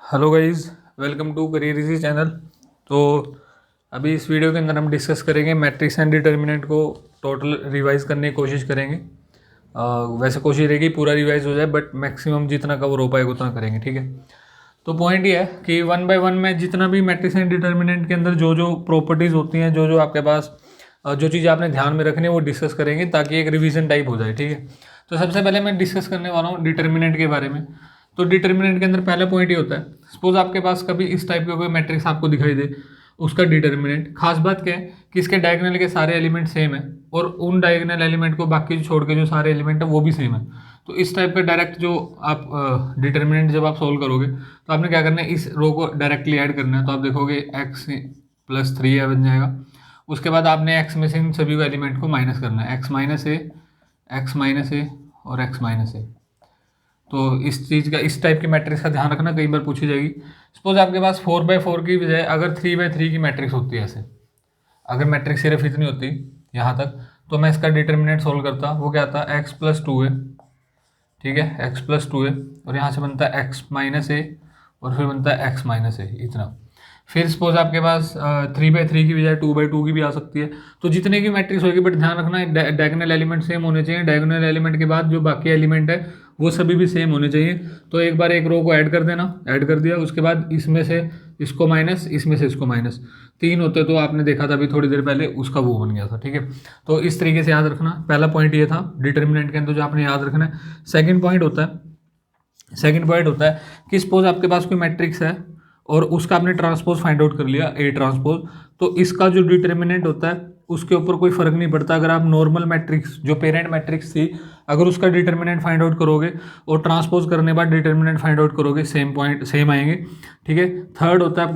Hello guys, welcome to career easy channel. तो अभी इस वीडियो के अंदर हम डिस्कस करेंगे मैट्रिक्स एंड डिटर्मिनेंट को टोटल रिवाइज करने की कोशिश करेंगे। वैसे कोशिश रहेगी पूरा रिवाइज हो जाए, बट मैक्सिमम जितना कवर हो पाएगा उतना करेंगे, ठीक है। तो पॉइंट ये है कि वन बाय वन में जितना भी मैट्रिक्स एंड डिटर्मिनेंट के अंदर जो जो प्रॉपर्टीज़ होती हैं, जो जो आपके पास जो चीज़ आपने ध्यान में रखनी है वो डिस्कस करेंगे ताकि एक रिवीजन टाइप हो जाए, ठीक है। तो सबसे पहले मैं डिस्कस करने वाला हूँ डिटर्मिनेंट के बारे में। तो डिटर्मिनेंट के अंदर पहला पॉइंट ये होता है, सपोज आपके पास कभी इस टाइप का कोई मैट्रिक्स आपको दिखाई दे, उसका डिटर्मिनेंट। खास बात क्या है कि इसके डायगोनल के सारे एलिमेंट सेम है और उन डायगोनल एलिमेंट को बाकी छोड़ के जो सारे एलिमेंट है वो भी सेम है। तो इस टाइप का डायरेक्ट जो आप डिटर्मिनेंट जब आप सोल्व करोगे तो आपने क्या करना है, इस रो को डायरेक्टली ऐड करना है। तो आप देखोगे x+3 बन जाएगा। उसके बाद आपने x में से इन सभी एलिमेंट को माइनस करना है, x-a और x-a। तो इस चीज़ का, इस टाइप की मैट्रिक्स का ध्यान रखना, कई बार पूछी जाएगी। सपोज आपके पास 4/4 की बजाय अगर 3/3 की मैट्रिक्स होती है, ऐसे अगर मैट्रिक्स सिर्फ इतनी होती यहाँ तक, तो मैं इसका डिटर्मिनेंट सोल्व करता। वो क्या आता है, x+2a, ठीक है, x+2a, और यहाँ से बनता है x-a और फिर बनता है x-a, इतना। फिर सपोज आपके पास 3/3 की बजाय 2/2 की भी आ सकती है। तो जितने की मैट्रिक्स होगी, बट ध्यान रखना डायगोनल एलिमेंट सेम होने चाहिए। डायगोनल एलिमेंट के बाद जो बाकी एलिमेंट है वो सभी भी सेम होने चाहिए। तो एक बार एक रो को ऐड कर देना, ऐड कर दिया, उसके बाद इसमें से इसको माइनस, इसमें से इसको माइनस, 3 होते तो आपने देखा था अभी थोड़ी देर पहले, उसका वो बन गया था, ठीक है। तो इस तरीके से याद रखना। पहला पॉइंट ये था डिटर्मिनेंट के अंदर जो आपने याद रखना है। सेकेंड पॉइंट होता है कि सपोज आपके पास कोई मैट्रिक्स है और उसका आपने ट्रांसपोज फाइंड आउट कर लिया, ए ट्रांसपोज। तो इसका जो डिटर्मिनेंट होता है उसके ऊपर कोई फर्क नहीं पड़ता। अगर आप नॉर्मल मैट्रिक्स जो पेरेंट मैट्रिक्स थी, अगर उसका डिटर्मिनेंट फाइंड आउट करोगे और ट्रांसपोज करने के बाद डिटर्मिनेंट फाइंड आउट करोगे, सेम पॉइंट सेम आएंगे, ठीक है। थर्ड होता है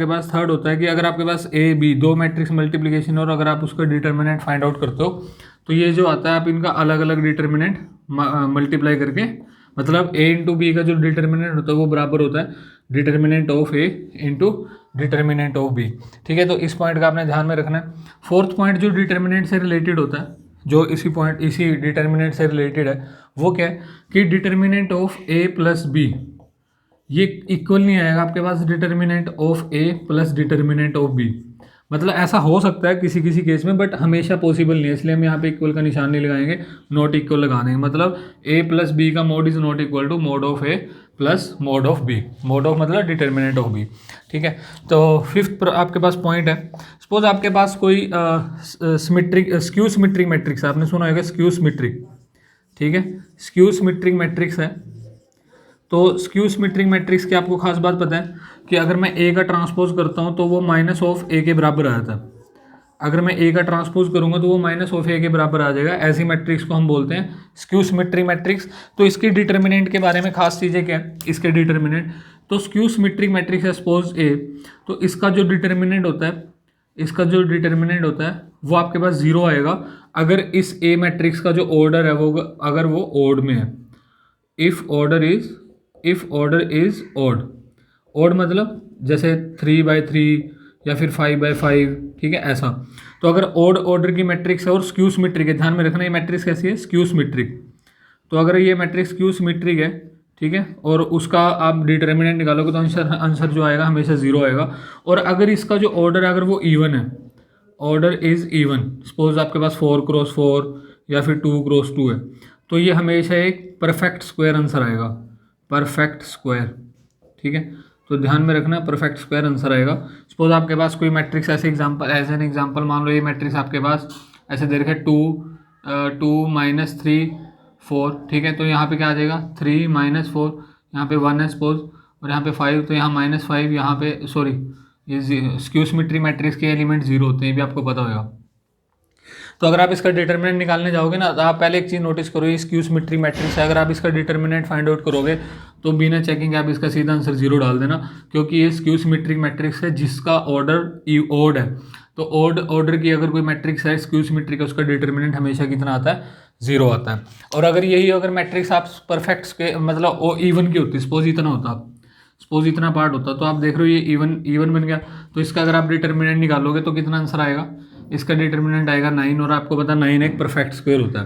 कि अगर आपके पास ए बी दो मैट्रिक्स मल्टीप्लीकेशन और अगर आप उसका डिटर्मिनेंट फाइंड आउट करते हो तो ये जो आता है, आप इनका अलग अलग डिटर्मिनेंट मल्टीप्लाई करके, मतलब a इंटू बी का जो डिटर्मिनेंट होता है वो बराबर होता है determinant of a into determinant of b, ठीक है। तो इस पॉइंट का आपने ध्यान में रखना है। फोर्थ पॉइंट जो डिटर्मिनेंट से रिलेटेड होता है, जो इसी डिटर्मिनेंट से रिलेटेड है, वो क्या है कि determinant of a plus B ये इक्वल नहीं आएगा आपके पास determinant of a plus determinant of b। मतलब ऐसा हो सकता है किसी किसी केस में, बट हमेशा पॉसिबल नहीं है, इसलिए हम यहाँ पे इक्वल का निशान नहीं लगाएंगे, नॉट इक्वल लगा देंगे। मतलब a प्लस बी का mod is not equal to mod of a plus mod of b। Mod of मतलब डिटर्मिनेंट ऑफ b, ठीक है। तो फिफ्थ आपके पास पॉइंट है, सपोज आपके पास कोई स्क्यू सिमेट्रिक मैट्रिक्स है, आपने सुना होगा स्क्यू सिमेट्रिक, ठीक है। स्क्यू सिमेट्रिक मैट्रिक्स है। तो स्क्यू सिमेट्रिक मैट्रिक्स की आपको खास बात पता है कि अगर मैं ए का ट्रांसपोज करता हूँ तो वो माइनस ऑफ ए के बराबर आ जाता है। अगर मैं ए का ट्रांसपोज करूँगा तो वो माइनस ऑफ ए के बराबर आ जाएगा। ऐसी मैट्रिक्स को हम बोलते हैं स्क्यू सिमेट्रिक मैट्रिक्स। तो इसकी डिटर्मिनेंट के बारे में खास चीज़ें क्या है, इसके डिटर्मिनेंट, तो स्क्यू सिमेट्रिक मैट्रिक्स है सपोज ए, तो इसका जो डिटर्मिनेंट होता है वो आपके पास 0 आएगा अगर इस ए मैट्रिक्स का जो ऑर्डर है वो अगर वो ओड में है। इफ ऑर्डर इज ऑड मतलब जैसे 3/3 या फिर 5/5, ठीक है, ऐसा। तो अगर ऑड ऑर्डर की मैट्रिक्स है और स्क्यू सिमेट्रिक है, ध्यान में रखना ये मैट्रिक्स कैसी है, स्क्यू सिमेट्रिक। तो अगर ये मैट्रिक्स स्क्यू सिमेट्रिक है, ठीक है, और उसका आप डिटर्मिनेंट निकालोगे तो आंसर जो आएगा हमेशा 0 आएगा। और अगर इसका जो ऑर्डर है अगर वो इवन है, ऑर्डर इज इवन, सपोज आपके पास 4x4 या फिर 2x2 है, तो ये हमेशा एक परफेक्ट स्क्वायर आंसर आएगा, परफेक्ट स्क्वायर, ठीक है। तो ध्यान में रखना परफेक्ट स्क्वायर आंसर आएगा। सपोज आपके पास कोई मैट्रिक्स एज एन एग्जांपल मान लो ये मैट्रिक्स आपके पास ऐसे दे रखा है 2 -3 4, ठीक है। तो यहाँ पे क्या आ जाएगा 3 - 4, यहाँ पे 1 है सपोज, और यहाँ पे 5, तो यहाँ -5, यहाँ पे सॉरी ये स्क्यू सिमेट्रिक मैट्रिक्स के एलिमेंट 0 होते हैं, ये भी आपको पता होगा। तो अगर आप इसका डिटर्मिनेंट निकालने जाओगे ना, तो आप पहले एक चीज़ नोटिस करो, ये स्क्यू सिमेट्रिक मैट्रिक्स है, अगर आप इसका डिटर्मिनेंट फाइंड आउट करोगे तो बिना चेकिंग आप इसका सीधा आंसर 0 डाल देना, क्योंकि ये स्क्यू सिमेट्रिक मैट्रिक्स है जिसका ऑर्डर ओड है। तो ओड ऑर्डर की अगर कोई मैट्रिक्स है स्क्यू सिमेट्रिक है, उसका डिटर्मिनेंट हमेशा कितना आता है, 0 आता है। और अगर अगर मैट्रिक्स आप परफेक्ट मतलब इवन की होती, सपोज इतना पार्ट होता, तो आप देख रहे हो ये इवन बन गया। तो इसका अगर आप डिटर्मिनेंट निकालोगे तो कितना आंसर आएगा, इसका डिटर्मिनेंट आएगा 9, और आपको पता 9 एक परफेक्ट स्क्वायर होता है।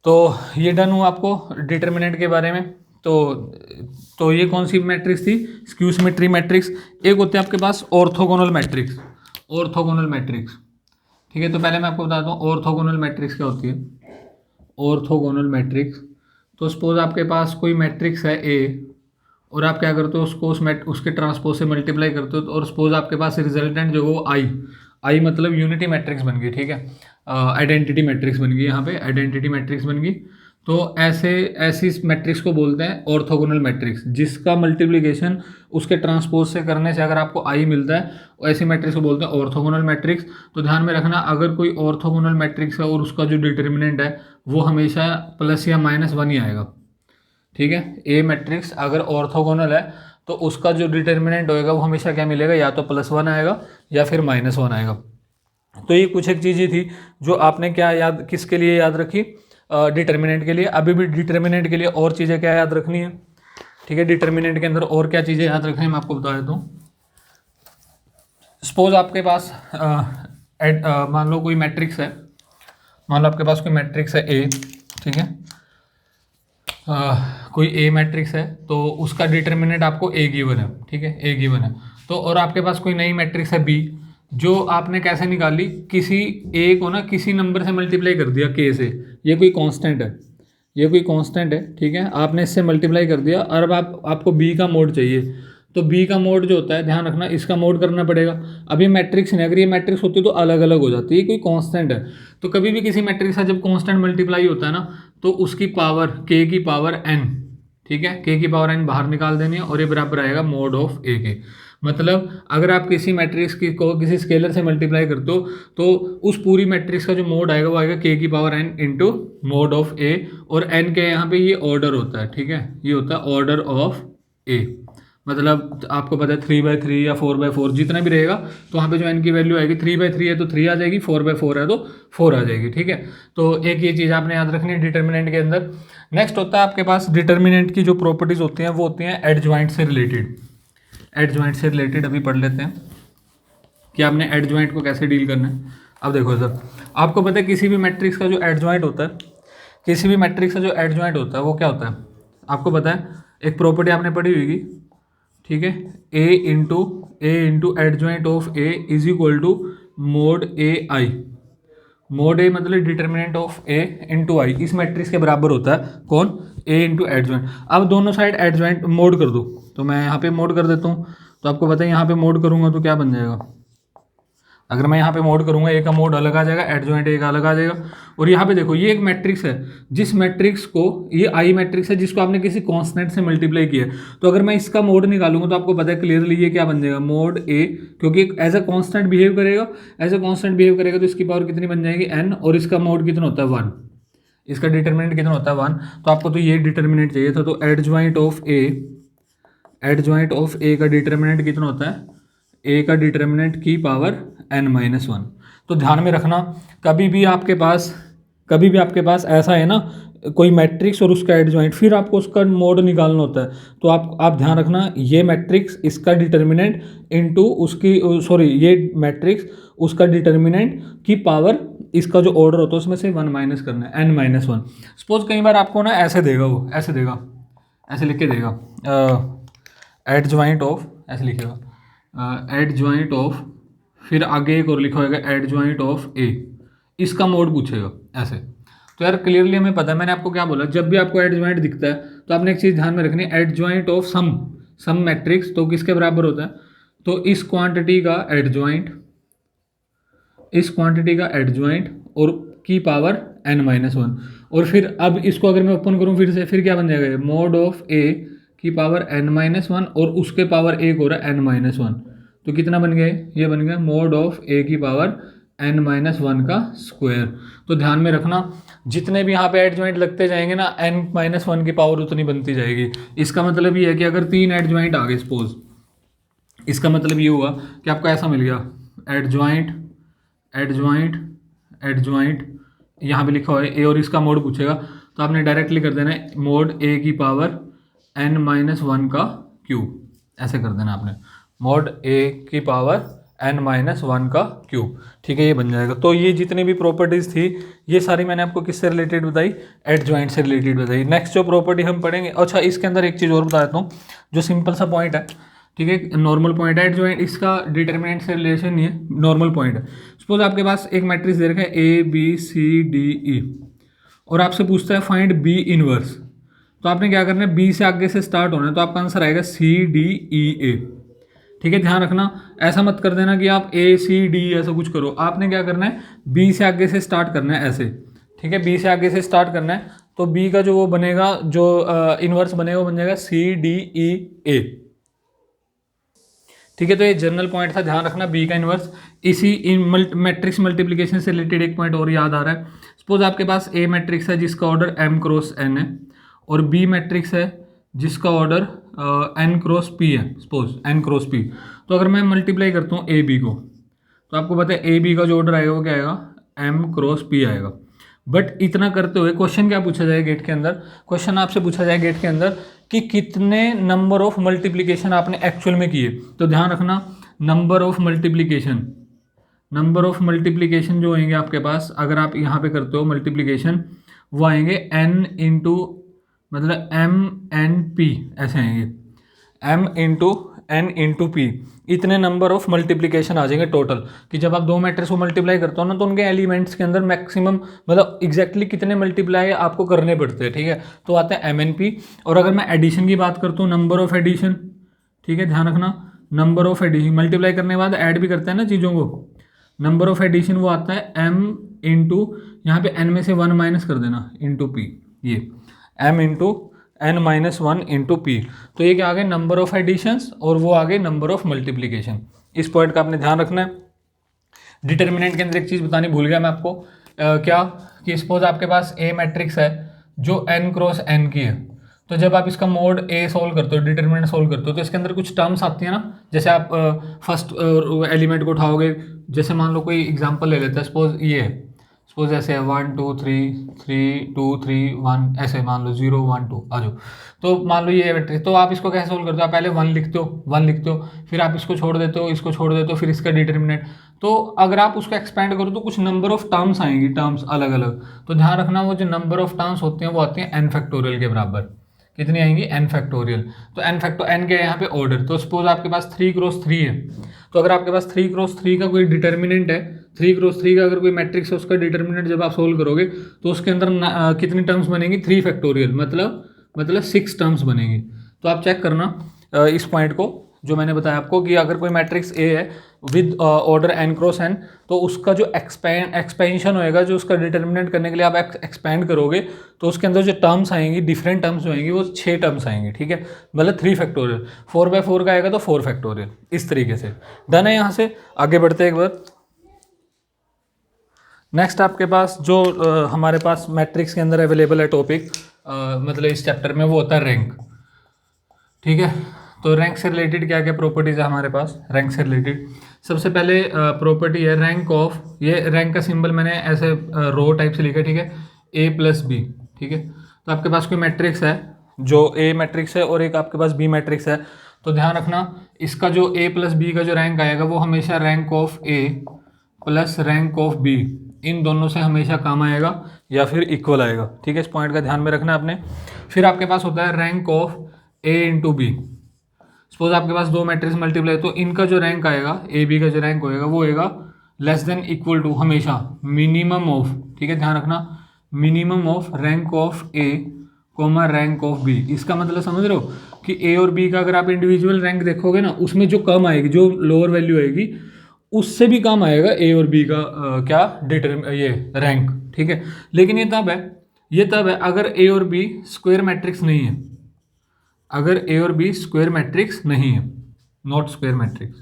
तो ये डन हुआ आपको डिटर्मिनेंट के बारे में। तो ये कौन सी मैट्रिक्स थी, स्क्यू सिमेट्री मैट्रिक्स। एक होते हैं आपके पास ऑर्थोगोनल मैट्रिक्स, ऑर्थोगोनल मैट्रिक्स, ठीक है। तो पहले मैं आपको बताता हूँ ऑर्थोगोनल मैट्रिक्स क्या होती है। ऑर्थोगोनल मैट्रिक्स, तो सपोज आपके पास कोई मैट्रिक्स है ए और आप क्या करते हो उसको उसके ट्रांसपोज से मल्टीप्लाई करते हो, और सपोज आपके पास रिजल्टेंट जो वो आई मतलब यूनिटी मैट्रिक्स बन गई, ठीक है, आइडेंटिटी मैट्रिक्स बन गई, यहाँ पे आइडेंटिटी मैट्रिक्स बन गई। तो ऐसी मैट्रिक्स को बोलते हैं ऑर्थोगोनल मैट्रिक्स, जिसका मल्टीप्लिकेशन उसके ट्रांसपोज से करने से अगर आपको आई मिलता है, ऐसी मैट्रिक्स को बोलते हैं ऑर्थोगोनल मैट्रिक्स। तो ध्यान में रखना, अगर कोई ऑर्थोगोनल मैट्रिक्स है और उसका जो डिटर्मिनेंट है वो हमेशा प्लस या -1 ही आएगा, ठीक है। ए मैट्रिक्स अगर ऑर्थोगोनल है तो उसका जो डिटर्मिनेंट होएगा वो हमेशा क्या मिलेगा, या तो +1 आएगा या फिर -1 आएगा। तो ये कुछ एक चीज़ें थी जो आपने क्या याद, किसके लिए याद रखी, डिटर्मिनेंट के लिए। अभी भी डिटर्मिनेंट के लिए और चीज़ें क्या याद रखनी है, ठीक है। डिटर्मिनेंट के अंदर और क्या चीज़ें याद रखनी है मैं आपको बता देता हूँ। सपोज आपके पास मान लो कोई मैट्रिक्स है, मान लो आपके पास कोई मैट्रिक्स है ए, ठीक है, कोई ए मैट्रिक्स है, तो उसका डिटर्मिनेंट आपको ए गिवन है, ठीक है, ए गिवन है। तो और आपके पास कोई नई मैट्रिक्स है बी, जो आपने कैसे निकाली, किसी ए को ना किसी नंबर से मल्टीप्लाई कर दिया के से, ये कोई कांस्टेंट है, ये कोई कांस्टेंट है, ठीक है, आपने इससे मल्टीप्लाई कर दिया, और अब आपको बी का मोड चाहिए। तो बी का मोड जो होता है, ध्यान रखना, इसका मोड करना पड़ेगा। अब ये मैट्रिक्स नहीं, अगर ये मैट्रिक्स होती तो अलग अलग हो जाती है, ये कोई कांस्टेंट है। तो कभी भी किसी मैट्रिक्स का जब कांस्टेंट मल्टीप्लाई होता है ना, तो उसकी पावर k की पावर n, ठीक है, k की पावर n बाहर निकाल देनी है, और ये बराबर आएगा मोड ऑफ a के। मतलब अगर आप किसी मैट्रिक्स की को किसी स्केलर से मल्टीप्लाई करते हो तो उस पूरी मैट्रिक्स का जो मोड आएगा वो आएगा k की power n into mode of a, और n के यहाँ पे ये ऑर्डर होता है, ठीक है, ये होता है ऑर्डर ऑफ a। मतलब आपको पता है 3/3 या 4/4 जितना भी रहेगा, तो वहाँ पे जो n की वैल्यू आएगी 3/3 है तो 3 आ जाएगी, 4/4 है तो 4 आ जाएगी, ठीक है। तो एक ये चीज़ आपने याद रखनी है डिटर्मिनेंट के अंदर। नेक्स्ट होता है आपके पास डिटर्मिनेंट की जो प्रॉपर्टीज होती हैं वो होती हैं एडजॉइंट से रिलेटेड। एडजॉइंट से रिलेटेड अभी पढ़ लेते हैं कि आपने एडजॉइंट को कैसे डील करना है। अब देखो सर, आपको पता है किसी भी मैट्रिक्स का जो एडजॉइंट होता है, किसी भी मैट्रिक्स का जो एडजॉइंट होता है वो क्या होता है, आपको पता है, एक प्रॉपर्टी आपने पढ़ी होगी, ठीक है, A into adjoint of A is equal to mod A I. Mod A मतलब determinant of A into I, इस मैट्रिक्स के बराबर होता है कौन, ए इंटू एडजॉइंट। अब दोनों साइड एडजॉइंट मोड कर दो, तो मैं यहाँ पे मोड कर देता हूँ। तो आपको पता है यहाँ पे मोड करूँगा तो क्या बन जाएगा, अगर मैं यहाँ पे मोड करूँगा ए का मोड अलग आ जाएगा, एडजॉइंट ए का अलग आ जाएगा। और यहाँ पे देखो ये एक मैट्रिक्स है, जिस मैट्रिक्स को, ये आई मैट्रिक्स है जिसको आपने किसी कांस्टेंट से मल्टीप्लाई किया है। तो अगर मैं इसका मोड निकालूंगा तो आपको पता है क्लियरली ये क्या बन जाएगा, मोड ए, क्योंकि एज अ कांस्टेंट बिहेव करेगा, एज अ कांस्टेंट बिहेव करेगा तो इसकी पावर कितनी बन जाएगी n, और इसका मोड कितना होता है 1, इसका डिटर्मिनेंट कितना होता है 1। तो आपको तो ये डिटर्मिनेंट चाहिए था, तो एडजॉइंट ऑफ ए का डिटर्मिनेंट कितना होता है, ए का डिटर्मिनेंट की पावर n-1। तो ध्यान में रखना, कभी भी आपके पास ऐसा है ना कोई मैट्रिक्स और उसका एडजॉइंट, फिर आपको उसका मोड निकालना होता है। तो आप ध्यान रखना, ये मैट्रिक्स इसका डिटर्मिनेंट इंटू उसकी, सॉरी, ये मैट्रिक्स उसका डिटर्मिनेंट की पावर, इसका जो ऑर्डर होता है उसमें से 1 माइनस करना है, n-1। सपोज कई बार आपको ना ऐसे देगा, वो ऐसे देगा, ऐसे लिख के देगा, एडजॉइंट ऑफ, ऐसे लिखेगा एडजॉइंट ऑफ, फिर आगे एक और लिखा होगा एडजॉइंट ऑफ ए, इसका मोड पूछेगा ऐसे। तो यार क्लियरली हमें पता है, मैंने आपको क्या बोला, जब भी आपको एडजॉइंट दिखता है तो आपने एक चीज़ ध्यान में रखनी है, एडजॉइंट ऑफ सम मैट्रिक्स तो किसके बराबर होता है, तो इस क्वांटिटी का एडजॉइंट और की पावर n-1। और फिर अब इसको अगर मैं ओपन करूँ फिर से, फिर क्या बन जाएगा, मोड ऑफ ए की पावर n-1 और उसके पावर एक हो रहा है n-1। तो कितना बन गया, ये बन गया मोड ऑफ ए की पावर n-1 का स्क्वायर। तो ध्यान में रखना, जितने भी यहाँ पे एडजॉइंट लगते जाएंगे ना, n-1 की पावर उतनी बनती जाएगी। इसका मतलब ये है कि अगर 3 एडजॉइंट आ गए सपोज, इसका मतलब ये हुआ कि आपको ऐसा मिल गया एडजॉइंट, यहाँ पे लिखा हुआ है ए और इसका मोड पूछेगा, तो आपने डायरेक्टली कर देना है मोड ए की पावर n-1 का क्यूब, ऐसे कर देना आपने, मोड ए की पावर n माइनस वन का क्यूब, ठीक है, ये बन जाएगा। तो ये जितनी भी प्रॉपर्टीज़ थी ये सारी मैंने आपको किससे रिलेटेड बताई, एडजॉइंट से रिलेटेड बताई। नेक्स्ट जो प्रॉपर्टी हम पढ़ेंगे, अच्छा इसके अंदर एक चीज़ और बता देता हूँ, जो सिंपल सा पॉइंट है, ठीक है, नॉर्मल पॉइंट है, एडजॉइंट इसका डिटर्मिनेंट से रिलेशन नहीं है, नॉर्मल पॉइंट है। सपोज आपके पास एक मैट्रिक्स दे रखा है ABCDE और आपसे पूछता है फाइंड B इनवर्स, तो आपने क्या करना है, B से आगे से स्टार्ट होना है, तो आपका आंसर आएगा CDEA, ठीक है। ध्यान रखना, ऐसा मत कर देना कि आप ACD ऐसा कुछ करो, आपने क्या करना है, B से आगे से स्टार्ट करना है ऐसे, ठीक है, B से आगे से स्टार्ट करना है, तो B का जो वो बनेगा, जो इनवर्स बनेगा वो बन जाएगा CDEA, ठीक है। तो ये जनरल पॉइंट था, ध्यान रखना B का इनवर्स। इसी मैट्रिक्स मल्टीप्लिकेशन से रिलेटेड एक पॉइंट और याद आ रहा है। सपोज आपके पास A मैट्रिक्स है जिसका ऑर्डर m क्रॉस n है, और B मैट्रिक्स है जिसका ऑर्डर n क्रॉस p है, सपोज n क्रॉस p। तो अगर मैं मल्टीप्लाई करता हूँ AB को, तो आपको पता है AB का जो ऑर्डर आएगा वो क्या आएगा, m क्रॉस p आएगा। बट इतना करते हुए क्वेश्चन क्या पूछा जाए गेट के अंदर, क्वेश्चन आपसे पूछा जाए गेट के अंदर कि कितने नंबर ऑफ मल्टीप्लिकेशन आपने एक्चुअल में किए। तो ध्यान रखना, नंबर ऑफ मल्टीप्लिकेशन जो होंगे आपके पास, अगर आप यहाँ पे करते हो मल्टीप्लिकेशन, वो आएंगे n इंटू, मतलब m n p ऐसे आएंगे, m into n into p, इतने नंबर ऑफ मल्टीप्लिकेशन आ जाएंगे टोटल। कि जब आप दो मैट्रिक्स को मल्टीप्लाई करते हो ना, तो उनके एलिमेंट्स के अंदर मैक्सिमम, मतलब एग्जैक्टली कितने मल्टीप्लाई आपको करने पड़ते हैं, ठीक है। तो आता है MNP। और अगर मैं एडिशन की बात करता हूँ, नंबर ऑफ एडिशन, ठीक है, ध्यान रखना, नंबर ऑफ एडिशन, मल्टीप्लाई करने के बाद ऐड भी करते हैं ना चीज़ों को, नंबर ऑफ एडिशन वो आता है m इंटू, यहाँ पे n में से 1 माइनस कर देना, इंटू p, ये m into n minus one into P. तो ये क्या आ गए, नंबर ऑफ एडिशंस, और वो आ गए नंबर ऑफ मल्टीप्लिकेशन। इस पॉइंट का आपने ध्यान रखना है। डिटर्मिनेंट के अंदर एक चीज़ बतानी भूल गया मैं आपको, क्या कि सपोज आपके पास A मैट्रिक्स है जो n क्रॉस n की है, तो जब आप इसका मोड A सॉल्व करते हो, डिटर्मिनेंट सॉल्व करते हो, तो इसके अंदर कुछ टर्म्स आती है ना। जैसे आप फर्स्ट एलिमेंट को उठाओगे, जैसे मान लो कोई एग्जांपल ले लेते हैं, सपोज ये है, सपोज ऐसे है 1 2 3 3 2 3 1, ऐसे मान लो 0 1 2 आ जाओ। तो मान लो ये मैट्रिक्स, तो आप इसको कैसे सोल्व करते हो, आप पहले 1 लिखते हो, फिर आप इसको छोड़ देते हो, इसको छोड़ देते हो, फिर इसका डिटर्मिनेंट। तो अगर आप उसको एक्सपेंड करो तो कुछ नंबर ऑफ टर्म्स आएंगी, टर्म्स अलग अलग। तो ध्यान रखना, वो जो नंबर ऑफ टर्म्स होती हैं वो आती हैं n फैक्टोरियल के बराबर। कितनी आएंगी, n फैक्टोरियल। तो n क्या है यहाँ पे, ऑर्डर। तो सपोज आपके पास 3 क्रॉस 3 है, तो अगर आपके पास 3 क्रॉस 3 का कोई डिटर्मिनेंट है, 3 क्रॉस 3 का अगर कोई मैट्रिक्स है, उसका डिटर्मिनेंट जब आप सोल्व करोगे तो उसके अंदर कितनी टर्म्स बनेंगी, 3 फैक्टोरियल, मतलब 6 टर्म्स बनेंगी। तो आप चेक करना इस पॉइंट को, जो मैंने बताया आपको, कि अगर कोई मैट्रिक्स A है with order n cross n, तो उसका जो एक्सपेंशन होएगा, जो उसका डिटर्मिनेंट करने के लिए आप एक्सपेंड करोगे, तो उसके अंदर जो टर्म्स आएंगी, डिफरेंट टर्म्स जो आएंगी, वो 6 टर्म्स आएंगी, ठीक है, मतलब 3 फैक्टोरियल। 4/4 का आएगा तो 4 फैक्टोरियल। इस तरीके से डन है। यहाँ से आगे बढ़ते एक बार। नेक्स्ट आपके पास जो हमारे पास मैट्रिक्स के अंदर अवेलेबल है टॉपिक, मतलब इस चैप्टर में, वो होता है रैंक, ठीक है। तो रैंक से रिलेटेड क्या क्या प्रॉपर्टीज है हमारे पास, रैंक से रिलेटेड सबसे पहले प्रॉपर्टी है रैंक ऑफ, ये रैंक का सिंबल मैंने ऐसे रो टाइप से लिखा है, ठीक है, A+B, ठीक है। तो आपके पास कोई मैट्रिक्स है जो A मैट्रिक्स है और एक आपके पास B मैट्रिक्स है, तो ध्यान रखना, इसका जो A+B का जो रैंक आएगा वो हमेशा rank of A plus rank of B, इन दोनों से हमेशा कम आएगा या फिर इक्वल आएगा, ठीक है। इस पॉइंट का ध्यान में रखना आपने। फिर आपके पास होता है rank of A into B। Suppose आपके पास दो मैट्रिक्स मल्टीप्लाई, तो इनका जो रैंक आएगा, ए बी का जो रैंक होएगा, वो होएगा लेस देन इक्वल टू, हमेशा मिनिमम ऑफ, ठीक है, ध्यान रखना, minimum of rank of A comma rank of B. इसका मतलब समझ रहे हो कि ए और बी का अगर आप इंडिविजुअल रैंक देखोगे ना, उसमें जो कम आएगी, जो लोअर वैल्यू आएगी, उससे भी कम आएगा ए और बी का ये रैंक, ठीक है। लेकिन ये तब है अगर ए और बी स्क्वायर मैट्रिक्स नहीं है, अगर ए और बी स्क्वायर मैट्रिक्स नहीं है, नॉट स्क्वायर मैट्रिक्स,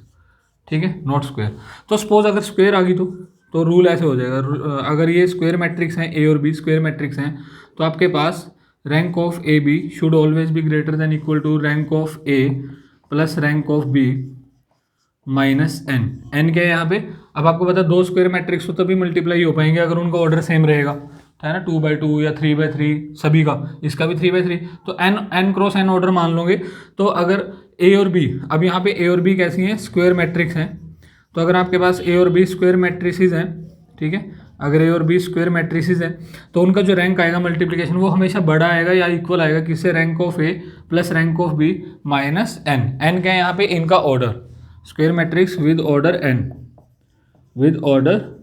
ठीक है, नॉट स्क्वायर। तो सपोज अगर स्क्वायर आ गई तो रूल ऐसे हो जाएगा, अगर ये स्क्वायर मैट्रिक्स हैं, ए और बी स्क्वायर मैट्रिक्स हैं, तो आपके पास rank of A B should always be greater than equal to rank of A plus rank of B minus N. N क्या है यहाँ पे, अब आपको पता है दो स्क्वायर मैट्रिक्स तो तभी मल्टीप्लाई हो पाएंगे अगर उनका ऑर्डर सेम रहेगा, है ना, 2/2 या 3/3 सभी का, इसका भी 3/3। तो n क्रॉस n ऑर्डर मान लोगे। तो अगर a और b, अब यहाँ पे a और b कैसी हैं, स्क्वायर मैट्रिक्स हैं, तो अगर आपके पास ए और बी स्क्वायर मैट्रिसेस हैं, ठीक है, अगर ए और बी स्क्वायर मैट्रिसेस हैं तो उनका जो रैंक आएगा मल्टीप्लिकेशन वो हमेशा बड़ा आएगा या इक्वल आएगा किससे, rank of A plus rank of B minus N. N क्या है यहाँ पे, इनका order, square matrix with order N, with order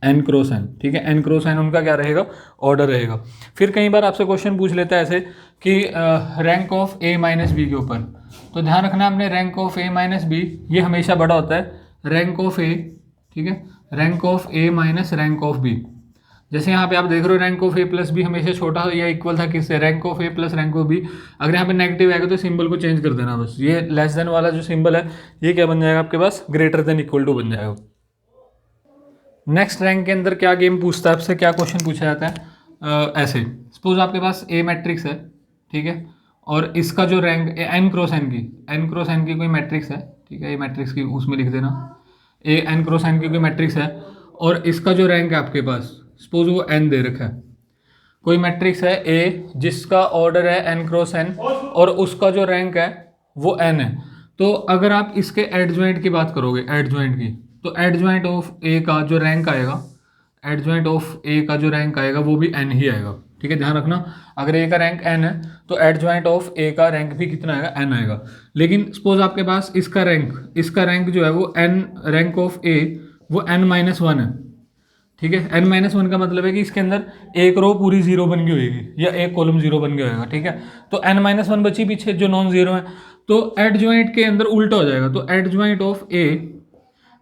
N cross N, ठीक है, एन क्रॉस एन उनका क्या रहेगा, ऑर्डर रहेगा। फिर कई बार आपसे क्वेश्चन पूछ लेता है ऐसे कि rank of A minus B के ऊपर, तो ध्यान रखना आपने rank of A minus B ये हमेशा बड़ा होता है रैंक ऑफ ए, ठीक है, rank of A minus rank of B. जैसे यहाँ पे आप देख रहे हो rank of A plus B हमेशा छोटा या इक्वल था किससे, rank of A plus rank of B. अगर यहाँ पे नेगेटिव आएगा तो सिंबल को चेंज कर देना बस, ये लेस देन वाला जो सिंबल है ये क्या बन जाएगा आपके पास, ग्रेटर देन इक्वल टू बन जाएगा। नेक्स्ट रैंक के अंदर क्या गेम पूछता है आपसे, क्या क्वेश्चन पूछा जाता है, ऐसे सपोज आपके पास ए मैट्रिक्स है, ठीक है, और इसका जो रैंक एन क्रॉस एन की कोई मैट्रिक्स है, ठीक है, ये मैट्रिक्स की उसमें लिख देना, ए एन क्रॉस एन की कोई मैट्रिक्स है और इसका जो रैंक है आपके पास सपोज वो एन दे रखा है। कोई मैट्रिक्स है ए जिसका ऑर्डर है एन क्रॉस एन और उसका जो रैंक है वो एन है। तो अगर आप इसके एडजॉइंट की बात करोगे, एडजॉइंट की, तो एडजॉइंट ऑफ ए का जो रैंक आएगा, एडजॉइंट ऑफ ए का जो रैंक आएगा वो भी एन ही आएगा, ठीक है, ध्यान रखना। अगर ए का रैंक एन है तो एडजॉइंट ऑफ ए का रैंक भी कितना आएगा, एन आएगा। लेकिन सपोज आपके पास इसका रैंक जो है वो एन, रैंक ऑफ ए वो एन माइनस वन है, ठीक है, एन माइनस वन का मतलब है कि इसके अंदर एक रो पूरी जीरो बन गई होगी या एक कॉलम जीरो बन गया होगा, ठीक है, तो एन माइनस वन बची पीछे जो नॉन जीरो है, तो एडजॉइंट के अंदर उल्टा हो जाएगा। तो एडजॉइंट ऑफ ए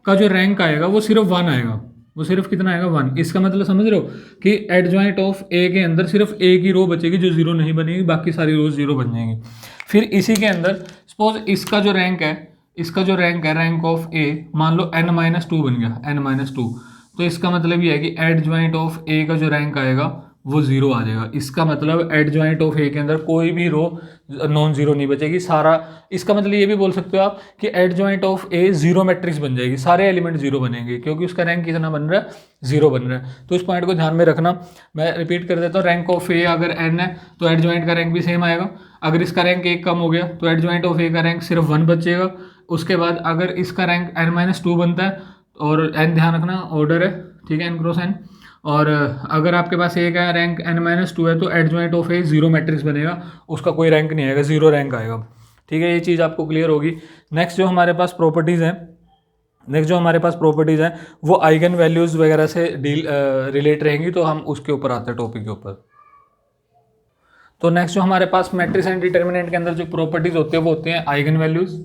का जो रैंक आएगा वो सिर्फ वन आएगा, वो सिर्फ कितना आएगा, वन। इसका मतलब समझ रहे हो कि एडजॉइंट ऑफ ए के अंदर सिर्फ एक ही रो बचेगी जो जीरो नहीं बनेगी, बाकी सारी रोज जीरो बन जाएंगी। फिर इसी के अंदर सपोज इसका जो रैंक है, रैंक ऑफ ए मान लो एन माइनस टू बन गया, एन माइनस टू, तो इसका मतलब ये है कि एडजॉइंट ऑफ ए का जो रैंक आएगा वो जीरो आ जाएगा। इसका मतलब एडजॉइंट ऑफ ए के अंदर कोई भी रो नॉन जीरो नहीं बचेगी, सारा। इसका मतलब ये भी बोल सकते हो आप कि adjoint of A zero matrix बन जाएगी, सारे एलिमेंट जीरो बनेंगे क्योंकि उसका रैंक कितना बन रहा है, जीरो बन रहा है। तो इस पॉइंट को ध्यान में रखना। मैं रिपीट कर देता हूँ, रैंक ऑफ ए अगर एन है तो एडजॉइंट का रैंक भी सेम आएगा। अगर इसका रैंक एक कम हो गया तो एडजॉइंट ऑफ ए का रैंक सिर्फ वन बचेगा। उसके बाद अगर इसका रैंक एन माइनस टू बनता है, और एन ध्यान रखना ऑर्डर है, ठीक है, एन क्रॉस एन, और अगर आपके पास ए का रैंक एन माइनस टू है तो adjoint of A zero matrix बनेगा, उसका कोई रैंक नहीं आएगा, जीरो रैंक आएगा, ठीक है, ये चीज़ आपको क्लियर होगी। नेक्स्ट जो हमारे पास प्रॉपर्टीज़ हैं, वो आइगन वैल्यूज़ वगैरह से रिलेट रहेंगी, तो हम उसके ऊपर आते हैं, टॉपिक के ऊपर। तो नेक्स्ट जो हमारे पास मैट्रिक्स एंड डिटर्मिनेंट के अंदर जो प्रॉपर्टीज़ होते हैं वो होते हैं आइगन वैल्यूज़,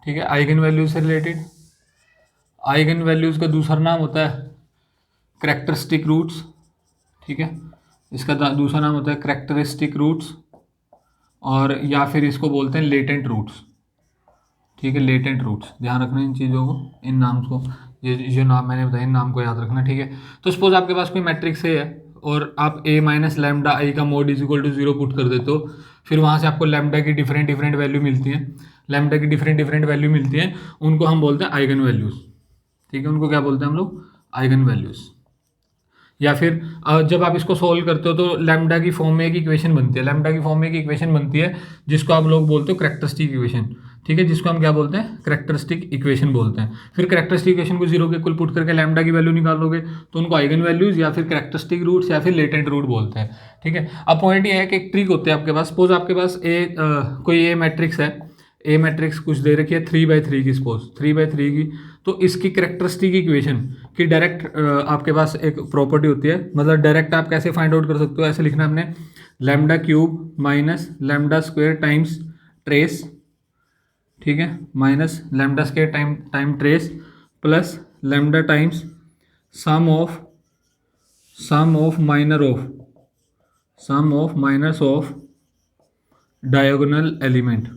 ठीक है, आइगन वैल्यूज से रिलेटेड। आइगन वैल्यूज़ का दूसरा नाम होता है करैक्टरिस्टिक रूट्स, ठीक है, इसका दूसरा नाम होता है करैक्टरिस्टिक रूट्स, और या फिर इसको बोलते हैं लेटेंट रूट्स, ठीक है, लेटेंट रूट्स। ध्यान रखना इन चीज़ों को, इन नाम को, ये जो नाम मैंने बताया इन नाम को याद रखना, ठीक है। तो सपोज आपके पास कोई मैट्रिक्स है और आप ए माइनस लैम्डा आई का mod is equal to zero put कर देते हो, फिर वहाँ से आपको लैम्डा की डिफरेंट वैल्यू मिलती है, उनको हम बोलते हैं आइगन वैल्यूज़, ठीक है, उनको क्या बोलते हैं हम लोग, आइगन वैल्यूज़। या फिर जब आप इसको सोल्व करते हो तो लैम्डा की फॉर्म में एक इक्वेशन बनती है, जिसको आप लोग बोलते हो करैक्टरिस्टिक इक्वेशन, ठीक है, जिसको हम क्या बोलते हैं, करैक्टरिस्टिक इक्वेशन बोलते हैं। फिर करैक्टरिस्टिक इक्वेशन को जीरो के इक्वल पुट करके लैम्डा की वैल्यू निकालोगे तो उनको आइगन वैल्यूज या फिर करैक्टरिस्टिक रूट्स या फिर लेटेंट रूट बोलते हैं, ठीक है। अब पॉइंट ये है कि एक ट्रिक होती है आपके पास, सपोज आपके पास कोई ए मैट्रिक्स है, ए मैट्रिक्स कुछ दे रखी है 3/3 की, सपोज 3/3 की, तो इसकी करैक्टरिस्टिक इक्वेशन की डायरेक्ट आपके पास एक प्रॉपर्टी होती है, मतलब डायरेक्ट आप कैसे फाइंड आउट कर सकते हो, ऐसे लिखना आपने lambda cube minus lambda square times trace, ठीक है, minus lambda square time trace plus lambda times sum of minus of diagonal element,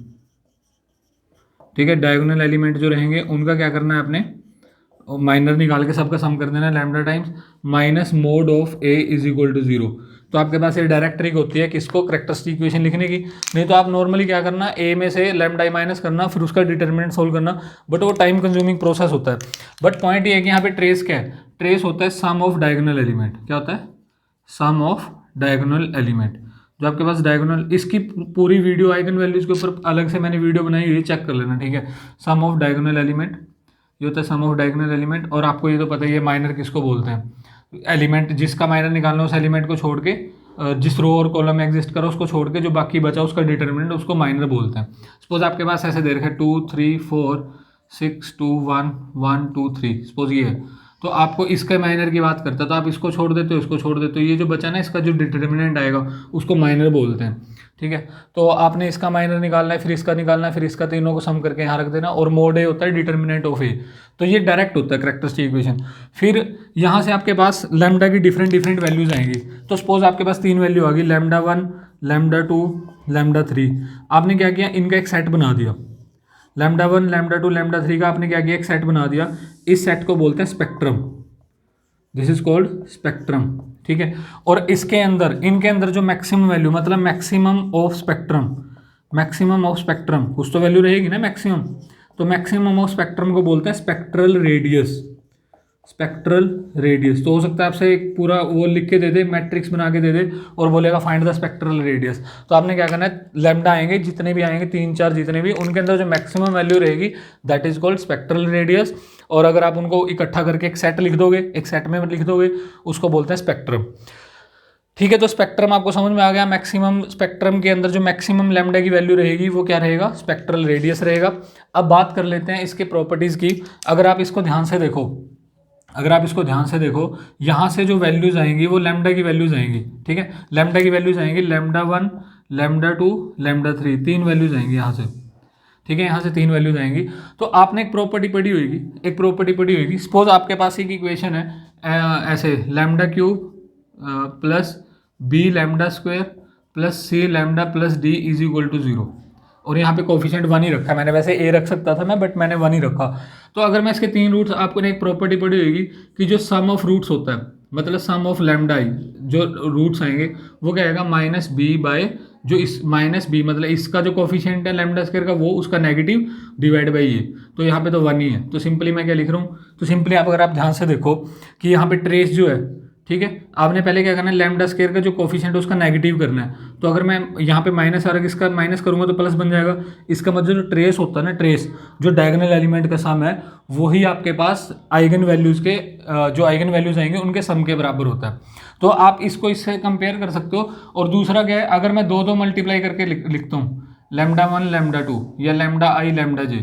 ठीक है। डायगोनल एलिमेंट जो रहेंगे उनका क्या करना है आपने, माइनर निकाल के सबका सम कर देना है, lambda times minus mod of A is equal to zero. तो आपके पास ये डायरेक्ट ट्रिक होती है किसको, करैक्टरिस्टिक इक्वेशन लिखने की। नहीं तो आप नॉर्मली क्या करना, ए में से लैम्डा आई माइनस करना, फिर उसका डिटर्मिनेंट सोल्व करना, बट वो टाइम कंज्यूमिंग प्रोसेस होता है। बट पॉइंट ये है कि यहाँ पे ट्रेस क्या है, ट्रेस होता है सम ऑफ डायगोनल एलिमेंट। क्या होता है, सम ऑफ डायगोनल एलिमेंट। जो आपके पास डायगोनल, इसकी पूरी वीडियो आइगन वैल्यूज के ऊपर अलग से मैंने वीडियो बनाई हुई है, चेक कर लेना, ठीक है। सम ऑफ डायगोनल एलिमेंट, ये होता है सम ऑफ डायगोनल एलिमेंट। और आपको ये तो पता ही है माइनर किसको बोलते हैं, एलिमेंट जिसका माइनर निकालना उस एलिमेंट को छोड़ के, जिस रो और कॉलम में एग्जिस्ट करो उसको छोड़ के जो बाकी बचा उसका डिटर्मिनेंट उसको माइनर बोलते हैं। सपोज आपके पास ऐसे दे रखा है 2 3 4 6 2 1 1 2 3, सपोज ये है, तो आपको इसके माइनर की बात करता है तो आप इसको छोड़ देते हो, इसको छोड़ देते हो, ये जो बचा ना इसका जो डिटर्मिनेंट आएगा उसको माइनर बोलते हैं। ठीक है, तो आपने इसका माइनर निकालना है, फिर इसका निकालना है, फिर इसका, तीनों को सम करके यहाँ रख देना। और मोड ए होता है डिटर्मिनेंट ऑफ ए, तो ये डायरेक्ट होता है कैरेक्टरिस्टिक इक्वेशन। फिर यहाँ से आपके पास लैम्डा की डिफरेंट डिफरेंट वैल्यूज आएंगी। तो सपोज आपके पास 3 वैल्यू आ गई, लैम्डा 1 लैम्डा 2 लैम्डा 3। आपने क्या किया, इनका एक सेट बना दिया, लैम्डा 1 लैम्डा 2 लैम्डा 3 का आपने क्या किया, एक सेट बना दिया। इस सेट को बोलते हैं spectrum, this is called spectrum. ठीक है, और इसके अंदर, इनके अंदर जो मैक्सिमम वैल्यू, मतलब maximum of spectrum, maximum of spectrum कुछ तो वैल्यू रहेगी ना मैक्सिमम, तो मैक्सिमम ऑफ स्पेक्ट्रम को बोलते हैं स्पेक्ट्रल रेडियस, स्पेक्ट्रल रेडियस। तो हो सकता है आपसे एक पूरा वो लिख के दे दे, मैट्रिक्स बना के दे दे और बोलेगा फाइंड द स्पेक्ट्रल रेडियस। तो आपने क्या करना है, लैम्डा आएंगे जितने भी आएंगे 3 4 जितने भी, उनके अंदर जो मैक्सिमम वैल्यू रहेगी that is called spectral radius. और अगर आप उनको इकट्ठा करके एक सेट लिख दोगे, एक सेट में लिख दोगे, उसको बोलते हैं स्पेक्ट्रम। ठीक है, तो स्पेक्ट्रम आपको समझ में आ गया। मैक्सिमम स्पेक्ट्रम के अंदर जो मैक्सिमम लैम्डा की वैल्यू रहेगी वो क्या रहेगा, स्पेक्ट्रल रेडियस रहेगा। अब बात कर लेते हैं इसके प्रॉपर्टीज़ की। अगर आप इसको ध्यान से देखो, अगर आप इसको ध्यान से देखो, यहाँ से जो वैल्यूज़ आएंगी वो लैम्डा की वैल्यूज़ आएंगी। ठीक है, लैम्डा की वैल्यूज़ आएंगी, लैम्डा 1 लैम्डा 2 लैम्डा 3, 3 वैल्यूज़ आएंगी यहाँ से। ठीक है, यहाँ से 3 वैल्यूज़ आएंगी। तो आपने एक प्रॉपर्टी पढ़ी होगी, एक प्रॉपर्टी पढ़ी होगी। सपोज आपके पास एक इक्वेशन है ऐसे, lambda cube plus B lambda square plus C lambda plus D is equal to 0, और यहाँ पे कोफिशिएंट 1 ही रखा है। मैंने वैसे ए रख सकता था मैं, बट मैंने 1 ही रखा। तो अगर मैं इसके 3 रूट्स, आपको ने एक प्रॉपर्टी पढ़ी होगी कि जो सम ऑफ रूट्स होता है, मतलब सम ऑफ लैम्डा आई, जो रूट्स आएंगे वो क्या आएगा, माइनस बी बाय जो इस माइनस बी, मतलब इसका जो कोफिशिएंट है लैम्डा स्क्वायर का वो उसका नेगेटिव डिवाइड बाई ये, तो यहाँ पे तो 1 ही है। तो सिंपली मैं क्या लिख रहा हूँ, तो सिंपली आप अगर आप ध्यान से देखो कि यहाँ पे ट्रेस जो है, ठीक है, आपने पहले क्या करना है, लैम्डा स्क्वायर का जो कोफिशिएंट है उसका नेगेटिव करना है। तो अगर मैं यहाँ पे माइनस और इसका माइनस करूँगा तो प्लस बन जाएगा। इसका मतलब जो ट्रेस होता है ना, ट्रेस जो डायगोनल एलिमेंट का सम है वही आपके पास आइगन वैल्यूज़ के जो आइगन वैल्यूज़ आएंगे उनके सम के बराबर होता है। तो आप इसको इससे कंपेयर कर सकते हो। और दूसरा क्या है, अगर मैं 2 मल्टीप्लाई करके लिखता हूँ, लैम्डा 1 लैम्डा 2 या लैम्डा आई लैम्डा जे,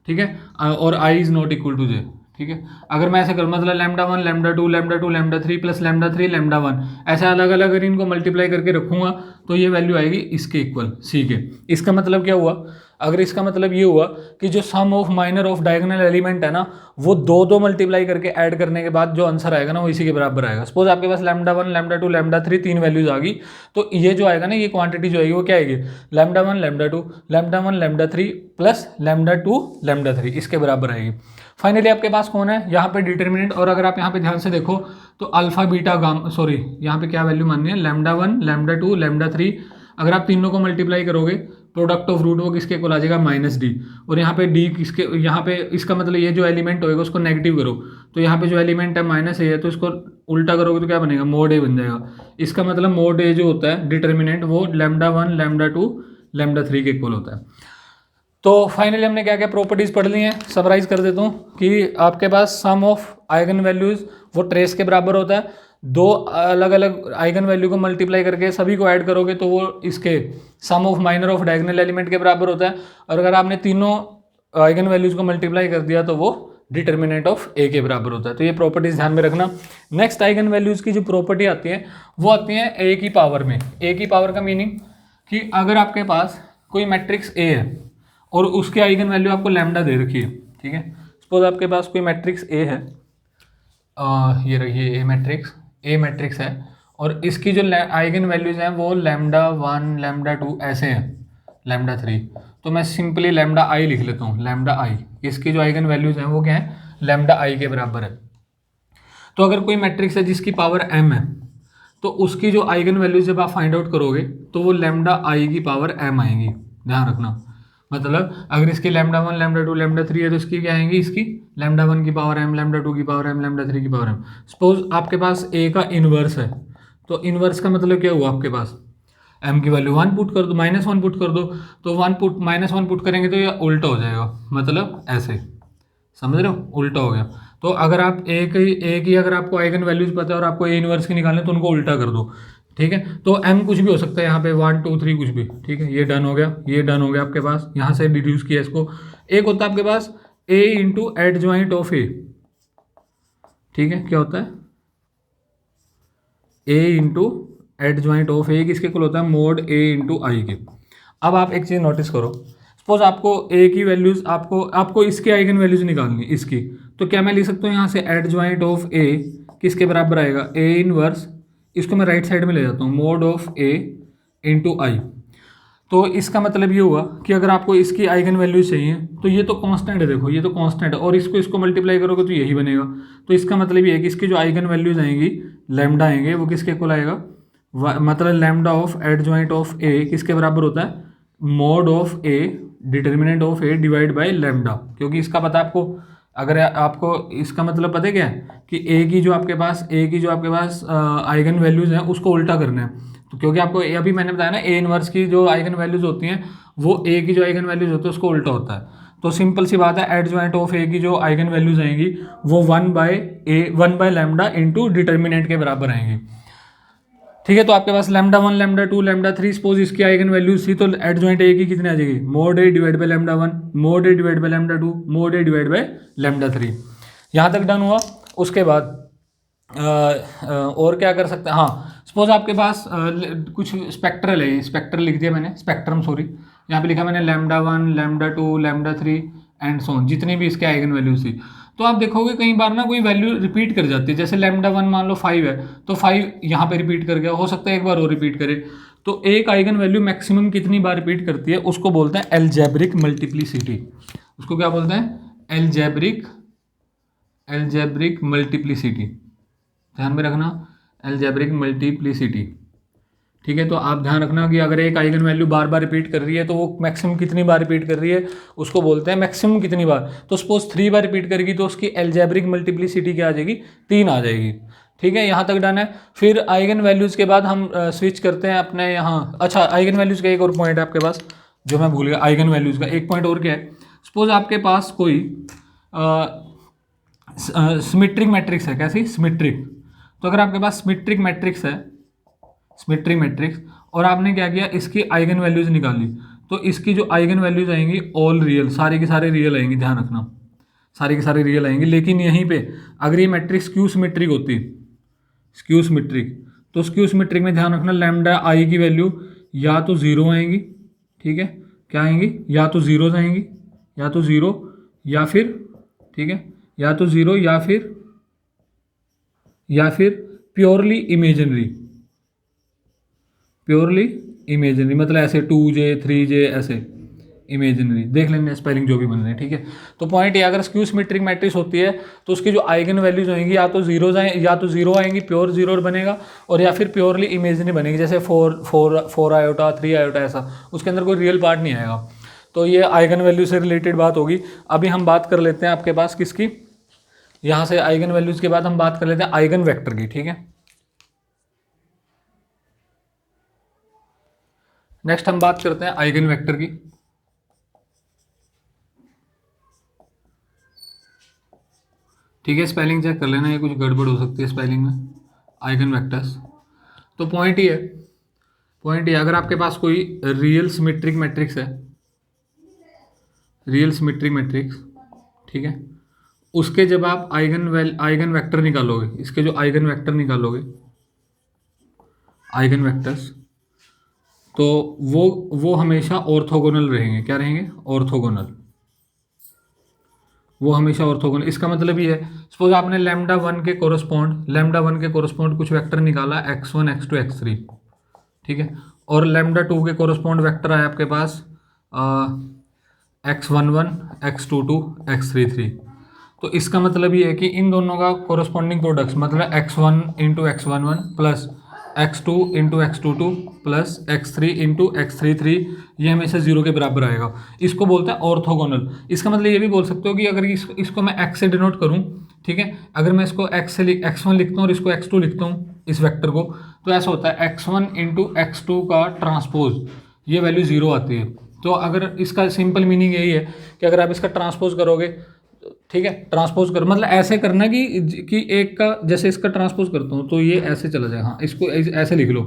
ठीक है, और I is not equal to जे। ठीक है, अगर मैं ऐसे करूँ, मतलब lambda 1 lambda 2 lambda 2 lambda 3 plus lambda 3 lambda 1, ऐसे अलग अलग अगर इनको मल्टीप्लाई करके रखूँगा तो ये वैल्यू आएगी इसके इक्वल, सी के। इसका मतलब क्या हुआ, अगर इसका मतलब ये हुआ कि जो sum of minor of diagonal element है ना, वो 2 मल्टीप्लाई करके ऐड करने के बाद जो आंसर आएगा ना वो इसी के बराबर आएगा। सपोज आपके पास लैम्डा 1 लैम्डा 2 लैम्डा 3 3 वैल्यूज आ गई, तो ये जो आएगा ना, ये क्वांटिटी जो आएगी वो क्या आएगी, lambda 1 lambda 2 lambda 1 lambda 3 plus lambda 2 lambda 3, इसके बराबर आएगी। फाइनली आपके पास कौन है यहाँ पे डिटर्मिनेंट। और अगर आप यहाँ पे ध्यान से देखो तो अल्फा बीटा गामा, सॉरी यहाँ पे क्या वैल्यू माननी है, लैम्डा 1 लैम्डा 2 लैम्डा 3, अगर आप तीनों को मल्टीप्लाई करोगे प्रोडक्ट ऑफ रूट वो किसके इक्वल आ जाएगा, माइनस डी। और यहाँ पे डी किसके, यहाँ पे इसका मतलब ये जो एलिमेंट होएगा उसको नेगेटिव करो, तो यहाँ पे जो एलिमेंट है माइनस ए है, तो इसको उल्टा करोगे तो क्या बनेगा, मोड ए बन जाएगा। इसका मतलब मोड ए जो होता है डिटर्मिनेंट वो लैम्डा 1 लैम्डा 2 लैम्डा 3 के इक्वल होता है। तो फाइनली हमने क्या क्या प्रॉपर्टीज़ पढ़ ली हैं, समराइज कर देता हूँ कि आपके पास सम ऑफ आइगन वैल्यूज़ वो ट्रेस के बराबर होता है। 2 अलग अलग आइगन वैल्यू को मल्टीप्लाई करके सभी को ऐड करोगे तो वो इसके sum of minor of diagonal element के बराबर होता है। और अगर आपने तीनों आइगन वैल्यूज़ को मल्टीप्लाई कर दिया तो वो डिटर्मिनेंट ऑफ ए के बराबर होता है। तो ये प्रॉपर्टीज़ ध्यान में रखना। नेक्स्ट आइगन वैल्यूज़ की जो प्रॉपर्टी आती है वो आती है ए की पावर में। ए की पावर का मीनिंग कि अगर आपके पास कोई मैट्रिक्स ए है और उसके आइगन वैल्यू आपको लैम्डा दे रखी है, ठीक है, सपोज आपके पास कोई मैट्रिक्स ए है, ये रही ए मैट्रिक्स है, और इसकी जो आइगन वैल्यूज हैं वो लैम्डा 1 लैम्डा 2 ऐसे हैं, लैम्डा 3, तो मैं सिंपली लैम्डा आई लिख लेता हूँ, लैम्डा आई। इसकी जो आइगन वैल्यूज हैं वो क्या है, लैम्डा आई के बराबर है। तो अगर कोई मैट्रिक्स है जिसकी पावर m है तो उसकी जो आइगन वैल्यूज जब आप फाइंड आउट करोगे तो वो लैम्डा आई की पावर m आएंगी, ध्यान रखना। मतलब अगर इसकी लैम्डा 1 लैम्डा 2 लैम्डा 3 है तो इसकी क्या आएंगी, इसकी लैम्डा 1 की पावर m लैम्डा 2 की पावर m लैम्डा 3 की पावर m। सपोज आपके पास a का इन्वर्स है, तो इन्वर्स का मतलब क्या हुआ, आपके पास m की वैल्यू 1 पुट कर दो, -1 पुट कर दो, तो -1 पुट करेंगे तो ये उल्टा हो जाएगा, मतलब ऐसे, समझ रहे हो, उल्टा हो गया। तो अगर आप एक ही अगर आपको आइगन वैल्यूज पता है और आपको ए इनवर्स की निकालने तो उनको उल्टा कर दो, ठीक है। तो एम कुछ भी हो सकता है यहाँ पे 1 2 3 कुछ भी, ठीक है। ये डन हो गया, ये डन हो गया आपके पास, यहाँ से डिड्यूस किया इसको। एक होता है आपके पास ए इंटू एडजॉइंट ऑफ ए, ठीक है। क्या होता है ए इंटू एडजॉइंट ऑफ ए, किसके इक्वल होता है मोड ए इंटू आई के। अब आप एक चीज़ नोटिस करो, सपोज आपको ए की वैल्यूज आपको इसके आइगन वैल्यूज निकालनी इसकी, तो क्या मैं लिख सकता हूँ यहाँ से एडजॉइंट ऑफ ए किसके बराबर आएगा ए इनवर्स, इसको मैं राइट साइड में ले जाता हूँ मोड ऑफ ए इंटू आई। तो इसका मतलब ये हुआ कि अगर आपको इसकी आइगन वैल्यूज चाहिए तो ये तो कांस्टेंट है, देखो ये तो कांस्टेंट है, और इसको मल्टीप्लाई करोगे तो यही बनेगा। तो इसका मतलब ये है कि इसकी जो आइगन वैल्यूज आएंगी लैम्डा आएंगे, वो किसके इक्वल आएगा, मतलब लैम्डा ऑफ एडजॉइंट ऑफ ए किसके बराबर होता है mode of A determinant of A divide by lambda. क्योंकि इसका पता आपको, अगर आपको इसका मतलब पता है क्या है कि ए की जो आपके पास आइगन वैल्यूज हैं उसको उल्टा करना है। तो क्योंकि आपको अभी मैंने बताया ना ए इनवर्स की जो आइगन वैल्यूज होती हैं वो ए की जो आइगन वैल्यूज होती है उसको उल्टा होता है। तो सिंपल सी बात है, एडजॉइंट ऑफ ए की जो आइगन वैल्यूज आएंगी वो 1/a लैम्डा इंटू डिटर्मिनेंट के बराबर आएंगी, ठीक है। तो आपके पास लैम्डा 1 लैम्डा 2 लैम्डा 3 सपोज इसकी आइगन वैल्यूज थी, तो एडजॉइंट ए की कितनी आ जाएगी mode A divide by lambda 1 mode A divide by lambda 2 mode A divide by lambda 3। यहाँ तक डन हुआ। उसके बाद और क्या कर सकते हैं, हाँ सपोज आपके पास कुछ स्पेक्ट्रल है, स्पेक्ट्रल लिख दिया मैंने, स्पेक्ट्रम सॉरी, यहाँ पे लिखा मैंने lambda 1 lambda 2 lambda 3 and so on, जितनी भी इसके आइगन वैल्यूज थी। तो आप देखोगे कई बार ना कोई वैल्यू रिपीट कर जाती है, जैसे लैम्डा 1 मान लो 5 है तो 5 यहाँ पे रिपीट कर गया, हो सकता है एक बार और रिपीट करे। तो एक आइगन वैल्यू मैक्सिमम कितनी बार रिपीट करती है उसको बोलते हैं एल्जेब्रिक मल्टीप्लिसिटी। उसको क्या बोलते हैं एल्जेब्रिक मल्टीप्लिसिटी, ध्यान में रखना एल्जेब्रिक मल्टीप्लिसिटी, ठीक है। तो आप ध्यान रखना कि अगर एक आइगन वैल्यू बार बार रिपीट कर रही है तो वो मैक्सिमम कितनी बार रिपीट कर रही है उसको बोलते हैं मैक्सिमम कितनी बार। तो सपोज 3 बार रिपीट करेगी तो उसकी एल्जेब्रिक मल्टीप्लिसिटी क्या आ जाएगी 3 आ जाएगी, ठीक है। यहाँ तक डन है। फिर आइगन वैल्यूज़ के बाद हम स्विच करते हैं अपने यहाँ, अच्छा आइगन वैल्यूज़ का एक और पॉइंट है आपके पास जो मैं भूल गया, आइगन वैल्यूज़ का एक पॉइंट और क्या है, सपोज आपके पास कोई सिमेट्रिक मैट्रिक्स है, कैसी सिमेट्रिक। तो अगर आपके पास सिमेट्रिक मैट्रिक्स है, सिमेट्रिक मैट्रिक्स, और आपने क्या किया इसकी आइगन वैल्यूज निकाली, तो इसकी जो आइगन वैल्यूज आएंगी ऑल रियल, सारे के सारे रियल आएंगी, ध्यान रखना सारे के सारे रियल आएंगे। लेकिन यहीं पे अगर ये मैट्रिक्स स्क्यू सिमेट्रिक होती, स्क्यू सिमेट्रिक, तो स्क्यू सिमेट्रिक में ध्यान रखना लैम्डा आई की वैल्यू या तो 0 आएंगी, ठीक है, क्या आएंगी या तो जीरोज आएंगी, या तो 0 या फिर, ठीक है, या तो 0 या फिर प्योरली इमेजिनरी, मतलब ऐसे 2j 3j ऐसे इमेजिनरी, देख लेंगे स्पेलिंग जो भी बन रहे हैं, ठीक है। तो पॉइंट ये, अगर स्क्यू सिमेट्रिक मैट्रिक्स होती है तो उसकी जो आइगन वैल्यूज होंगी या तो जीरो आएंगी, प्योर जीरो बनेगा, और या फिर प्योरली इमेजिनरी बनेगी, जैसे 4 आयोटा 3 आयोटा ऐसा, उसके अंदर कोई रियल पार्ट नहीं आएगा। तो ये आइगन वैल्यू से रिलेटेड बात होगी। अभी हम बात कर लेते हैं आपके पास किसकी, यहाँ से आइगन वैल्यूज के बाद हम बात कर लेते हैं आइगन वेक्टर की, ठीक है। नेक्स्ट हम बात करते हैं आइगन वेक्टर की। ठीक है, स्पेलिंग चेक कर लेना, ये कुछ गड़बड़ हो सकती है स्पेलिंग में, आइगन वेक्टर्स। तो पॉइंट ये अगर आपके पास कोई रियल सिमेट्रिक मैट्रिक्स है, रियल सिमेट्रिक मैट्रिक्स, ठीक है, उसके जब आप आइगन वेक्टर निकालोगे, इसके जो आइगन वेक्टर निकालोगे, आइगन वेक्टर्स, तो वो हमेशा ऑर्थोगोनल रहेंगे। क्या रहेंगे? ऑर्थोगोनल, वो हमेशा ऑर्थोगोनल। इसका मतलब ये है, सपोज आपने लैम्डा 1 के कोरस्पॉन्ड कुछ वेक्टर निकाला x1 x2 x3, ठीक है, और लैम्डा 2 के कोरस्पॉन्ड वेक्टर आया आपके पास x11 x22 x33। तो इसका मतलब ये है कि इन दोनों का कोरस्पॉन्डिंग प्रोडक्ट्स, मतलब x1 into x11 plus x2 into x22 plus x3 into x33, ये हमेशा 0 के बराबर आएगा। इसको बोलते हैं ऑर्थोगोनल। इसका मतलब ये भी बोल सकते हो कि अगर इसको मैं x से डिनोट करूँ, ठीक है, अगर मैं इसको x1 लिखता हूँ और इसको x2 लिखता हूँ इस वेक्टर को, तो ऐसा होता है x1 इंटू x2 का ट्रांसपोज, ये वैल्यू 0 आती है। तो अगर इसका सिंपल मीनिंग यही है कि अगर आप इसका ट्रांसपोज करोगे ठीक है, ट्रांसपोज कर मतलब ऐसे करना कि एक का जैसे इसका ट्रांसपोज करता हूँ तो ये ऐसे चला जाएगा, हाँ इसको ऐसे लिख लो,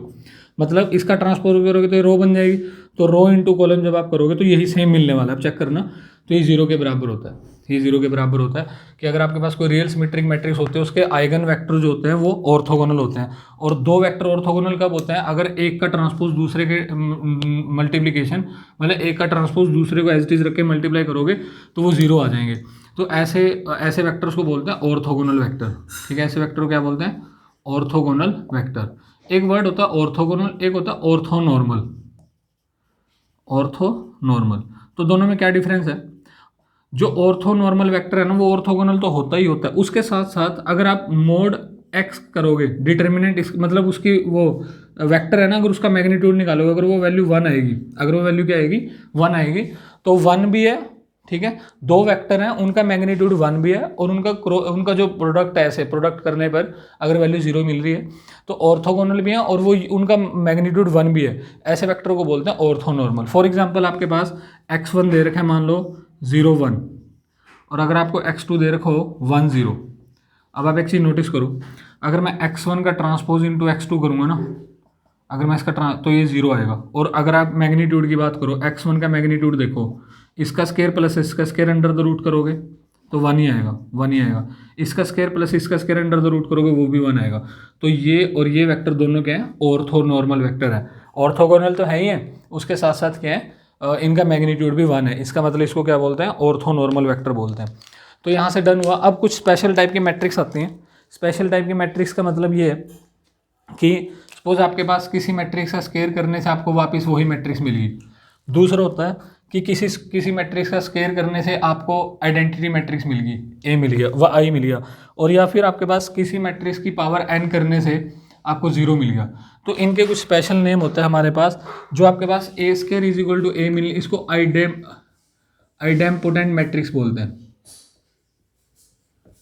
मतलब इसका ट्रांसपोज करोगे तो ये रो बन जाएगी, तो रो इंटू कॉलम जब आप करोगे तो यही सेम मिलने वाला है। अब चेक करना, तो ये जीरो के बराबर होता है, ये जीरो के बराबर होता है कि अगर आपके पास कोई रियल सिमेट्रिक मैट्रिक्स होते हैं उसके आइगन वेक्टर जो होते हैं वो ऑर्थोगोनल होते हैं। और दो वेक्टर ऑर्थोगोनल कब होते हैं, अगर एक का ट्रांसपोज दूसरे के मल्टीप्लीकेशन, मतलब एक का ट्रांसपोज दूसरे को एज इट इज रख के मल्टीप्लाई करोगे तो वो जीरो आ जाएंगे। तो ऐसे वेक्टर्स को बोलते हैं ऑर्थोगोनल वेक्टर, ठीक है, ऐसे वेक्टर को क्या बोलते हैं, ऑर्थोगोनल वेक्टर। एक वर्ड होता है ऑर्थोगोनल, एक होता है ऑर्थोनॉर्मल, ऑर्थोनॉर्मल। तो दोनों में क्या डिफरेंस है, जो ऑर्थोनॉर्मल वेक्टर है ना वो ऑर्थोगोनल तो होता ही होता है, उसके साथ साथ अगर आप मोड एक्स करोगे डिटर्मिनेंट मतलब उसकी वो वेक्टर है ना, अगर उसका मैग्नीट्यूड निकालोगे, अगर वो वैल्यू 1 आएगी, अगर वो वैल्यू क्या आएगी 1 आएगी, तो 1 भी है, ठीक है, दो वेक्टर हैं उनका मैग्नीट्यूड 1 भी है, और उनका जो प्रोडक्ट है ऐसे प्रोडक्ट करने पर अगर वैल्यू 0 मिल रही है तो ऑर्थोगोनल भी है और वो उनका मैग्नीट्यूड 1 भी है, ऐसे वेक्टर को बोलते हैं ऑर्थोनॉर्मल। फॉर एग्जांपल आपके पास x1 दे रखा है, मान लो 0 1, और अगर आपको x2 दे रखो 1 0। अब आप एक चीज़ नोटिस करो, अगर मैं x1 का ट्रांसपोज इंटू x2 करूँगा ना, अगर मैं इसका तो ये 0 आएगा। और अगर आप मैग्नीट्यूड की बात करो, x1 का मैग्नीट्यूड देखो, इसका स्केयर प्लस इसका स्केयर अंडर द रूट करोगे तो 1 ही आएगा, 1 ही आएगा। इसका स्केयर प्लस इसका स्केयर अंडर द रूट करोगे वो भी 1 आएगा। तो ये और ये वेक्टर दोनों क्या है, ऑर्थोनॉर्मल वेक्टर है। ऑर्थोगोनल तो है ही है, उसके साथ साथ क्या है, इनका मैग्नीट्यूड भी 1 है, इसका मतलब इसको क्या बोलते हैं, ऑर्थोनॉर्मल वेक्टर बोलते हैं। तो यहाँ से डन हुआ। अब कुछ स्पेशल टाइप की मैट्रिक्स आती हैं। स्पेशल टाइप की मैट्रिक्स का मतलब ये है कि सपोज आपके पास किसी मैट्रिक्स का स्केयर करने से आपको वापस वही मैट्रिक्स मिलेगी। दूसरा होता है कि किसी मैट्रिक्स का स्केयर करने से आपको आइडेंटिटी मैट्रिक्स मिल गई, ए मिल गया, व आई मिल गया। और या फिर आपके पास किसी मैट्रिक्स की पावर n करने से आपको 0 मिल गया। तो इनके कुछ स्पेशल नेम होते हैं हमारे पास। जो आपके पास ए स्केयर इज इक्वल टू ए मिल, इसको आइडेम्पोटेंट मैट्रिक्स बोलते हैं।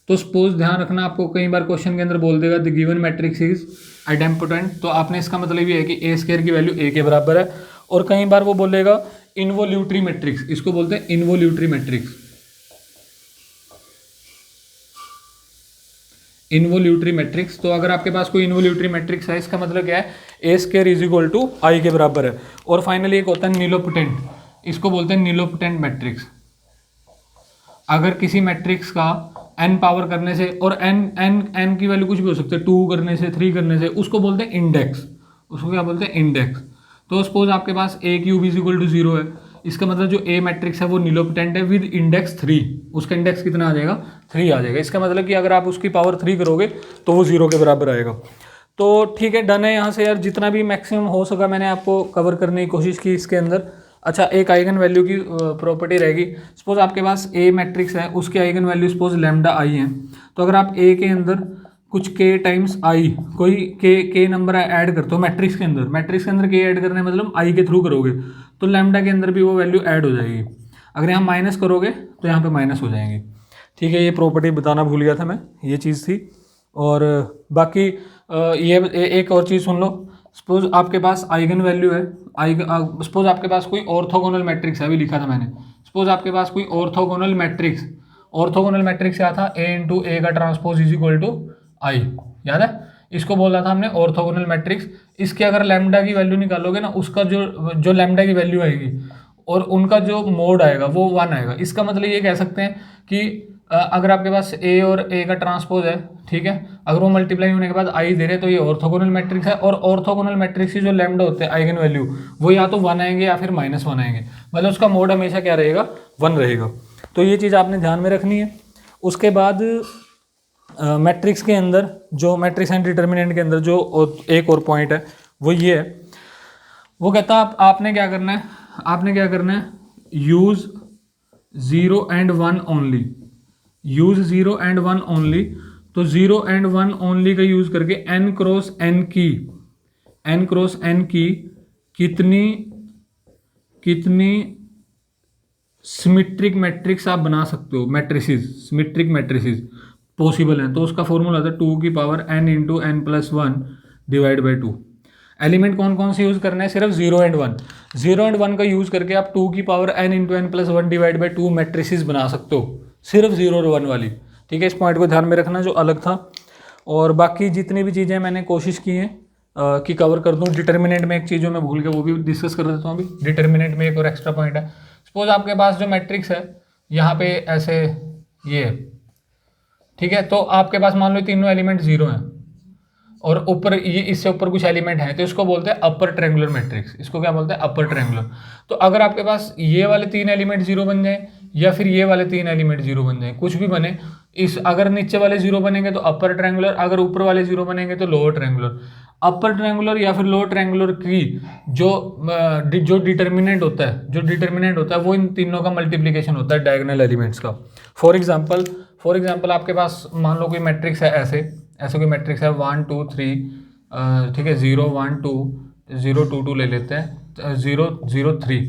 तो सपोज ध्यान रखना, आपको कई बार क्वेश्चन के अंदर बोल देगा the given matrix is idempotent, तो आपने इसका मतलब ये है कि ए स्केयर की वैल्यू ए के बराबर है। और कई बार वो बोलेगा इन्वोल्यूटरी मैट्रिक्स, इसको बोलते हैं इन्वोल्यूटरी मैट्रिक्स, इन्वोल्यूटरी मैट्रिक्स। तो अगर आपके पास कोई इन्वोल्यूटरी मैट्रिक्स है, इसका मतलब क्या है, ए स्केयर इज इक्वल टू आई के बराबर है। और फाइनली एक होता है नीलोपोटेंट, इसको बोलते हैं नीलोपोटेंट मैट्रिक्स। अगर किसी मैट्रिक्स का n पावर करने से, और n की वैल्यू कुछ भी हो सकती है, 2 करने से, 3 करने से, उसको बोलते हैं इंडेक्स, उसको क्या बोलते हैं, इंडेक्स। तो सपोज आपके पास ए क्यूब इज इक्वल टू 0 है, इसका मतलब जो ए मैट्रिक्स है वो नीलोपोटेंट है विद इंडेक्स 3, उसका इंडेक्स कितना आ जाएगा, 3 आ जाएगा। इसका मतलब कि अगर आप उसकी पावर 3 करोगे तो वो 0 के बराबर आएगा। तो ठीक है, डन है। यहाँ से यार जितना भी मैक्सिमम हो सका मैंने आपको कवर करने की कोशिश की इसके अंदर। अच्छा, एक आइगन वैल्यू की प्रॉपर्टी रहेगी। सपोज आपके पास ए मैट्रिक्स है, उसकी आइगन वैल्यू सपोज लैम्डा आई है, तो अगर आप ए के अंदर कुछ के टाइम्स आई, कोई के नंबर ऐड करते हो मैट्रिक्स के अंदर के ऐड करने मतलब आई के थ्रू करोगे तो लैम्डा के अंदर भी वो वैल्यू ऐड हो जाएगी। अगर यहाँ माइनस करोगे तो यहाँ पे माइनस हो जाएंगे। ठीक है, ये प्रॉपर्टी बताना भूल गया था मैं, ये चीज़ थी। और बाकी ये एक और चीज़ सुन लो। सपोज आपके पास आइगन वैल्यू है, सपोज आपके पास कोई ऑर्थोगोनल मैट्रिक्स है, अभी लिखा था मैंने। सपोज आपके पास कोई ऑर्थोगोनल मैट्रिक्स क्या था, ए इंटू ए का ट्रांसपोज इज इक्वल टू आई, याद है, इसको बोला था हमने ऑर्थोगोनल मैट्रिक्स। इसके अगर लैम्डा की वैल्यू निकालोगे ना, उसका जो लैम्डा की वैल्यू आएगी और उनका जो मोड आएगा वो 1 आएगा। इसका मतलब ये कह सकते हैं कि अगर आपके पास ए और ए का ट्रांसपोज है, ठीक है, अगर वो मल्टीप्लाई होने के बाद आई दे रहे तो ये ऑर्थोगोनल मैट्रिक्स है। और ऑर्थोगोनल मैट्रिक्स की जो लैम्डा होते हैं आइगन वैल्यू, वो या तो 1 आएंगे या फिर -1 आएंगे, मतलब उसका मोड हमेशा क्या रहेगा, 1 रहेगा। तो ये चीज़ आपने ध्यान में रखनी है। उसके बाद मैट्रिक्स के अंदर, जो मैट्रिक्स एंड डिटर्मिनेंट के अंदर जो एक और पॉइंट है वो ये है, वो कहता है आपने क्या करना है, use 0 and 1 only, use 0 and 1 only. तो 0 and 1 ओनली का यूज़ करके n क्रॉस n की कितनी सिमेट्रिक मैट्रिक्स आप बना सकते हो, सिमेट्रिक मैट्रिसेस पॉसिबल हैं। तो उसका फॉर्मूला था 2 की power n into n+1 divide by 2। Element कौन कौन से यूज़ करना है, सिर्फ 0 and 1। 0 and 1 का यूज़ करके आप 2 की power n into n+1 divide by 2 matrices बना सकते हो, सिर्फ 0 और 1 वाली, ठीक है। इस पॉइंट को ध्यान में रखना जो अलग था। और बाकी जितनी भी चीज़ें मैंने कोशिश की हैं कि कवर कर दूं। डिटर्मिनेंट में एक चीज़ जो मैं भूल गया वो भी डिस्कस कर देता हूँ अभी। डिटर्मिनेंट में एक और एक्स्ट्रा पॉइंट है। सपोज आपके पास जो मैट्रिक्स है यहाँ पे ऐसे ये है, ठीक है। तो आपके पास मान लो तीनों एलिमेंट 0 हैं और ऊपर ये इससे ऊपर कुछ एलिमेंट हैं, तो इसको बोलते हैं अपर ट्रायंगुलर मैट्रिक्स। इसको क्या बोलते हैं? Upper triangular. तो अगर आपके पास ये वाले 3 एलिमेंट 0 बन जाए या फिर ये वाले 3 एलिमेंट 0 बन जाए, कुछ भी बने, इस अगर नीचे वाले 0 बनेंगे तो अपर ट्रायंगुलर, अगर ऊपर वाले 0 बनेंगे तो लोअर ट्रायंगुलर। अपर ट्रायंगुलर या फिर लोअर ट्रायंगुलर की जो डिटर्मिनेंट होता है वो इन तीनों का मल्टीप्लिकेशन होता है डायगोनल एलिमेंट्स का। फॉर एग्जाम्पल आपके पास मान लो कोई मैट्रिक्स है, ऐसे कोई मैट्रिक्स है 1 2 3, ठीक है, 0 1 2 0 2 2 ले लेते हैं, 0 0 3।